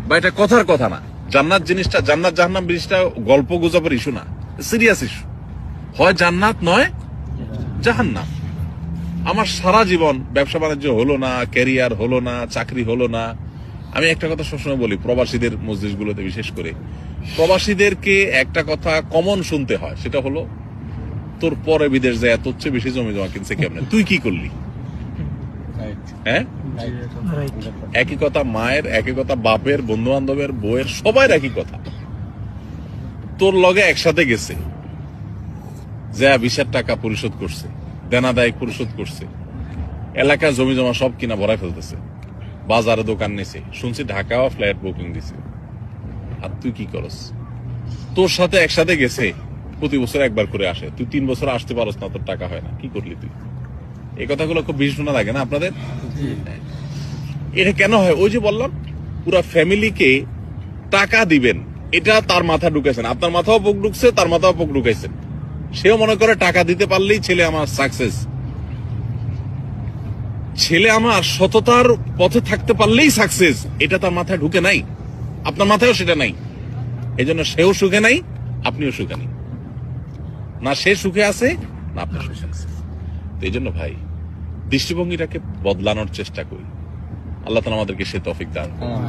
বা এটা কথার কথা না। জান্নাত জিনিসটা, জান্নাত জাহান্নাম জিনিসটা গল্প গুজবের ইস্যু না, সিরিয়াস ইস্যু। হয় জান্নাত নয় জাহান্নাম। আমার সারা জীবন ব্যবসা বাণিজ্য হলো না, ক্যারিয়ার হলো না, চাকরি হলো না। আমি একটা কথা সবসময় বলি, প্রবাসীদের মসজিদগুলোতে বিশেষ করে প্রবাসীদেরকে একটা কথা কমন শুনতে হয়, সেটা হলো তোর পরে বিদেশ যায় তোর চেয়ে বেশি জমি জমা কিনছে কেমনে, তুই কি করলি? হ্যাঁ, একই কথা মায়ের, একই কথা বাপের, বন্ধু বান্ধবের, বউয়ের, সবার একই কথা। তোর লগে একসাথে গেছে, যা 20,000 টাকা পরিশোধ করছে, দেনাদায় পরিশোধ করছে, এলাকায় জমি জমা সব কিনা ভরাই ফেলতেছে, বাজারে দোকান নিছে, শুনছি ঢাকাও ফ্ল্যাট বুকিং দিছে। আর তুই কি করস? তোর সাথে একসাথে গেছে, প্রতি বছর একবার করে আসে, তুই 3 বছর আসতে পারস না, তোর টাকা হয় না, কি করলি তুই? এই কথাগুলো খুব ভীষণ লাগে না আপনাদের? এটা কেন হয়? ওই যে বললাম, পুরো ফ্যামিলিকে টাকা দিবেন, এটা তার মাথা ঢুকেছেন, আপনার মাথাও পোক ঢুকছে, তার মাথাও পোক ঢুকাইছেন। সেও মনে করে টাকা দিতে পারলেই ছেলে আমার সাকসেস, ছেলে আমার সততার পথে থাকতে পারলেই সাকসেস, এটা তার মাথায় ঢুকে নাই, আপনার মাথায়ও সেটা নাই। এই জন্য সেও সুখে নাই, আপনিও সুখে নেই, না সে সুখে আছে না আপনার সুখে আছে। এই জন্য ভাই, দৃষ্টিভঙ্গিটাকে বদলানোর চেষ্টা করি। আল্লাহ তাআলা আমাদেরকে সে তৌফিক দান করুন।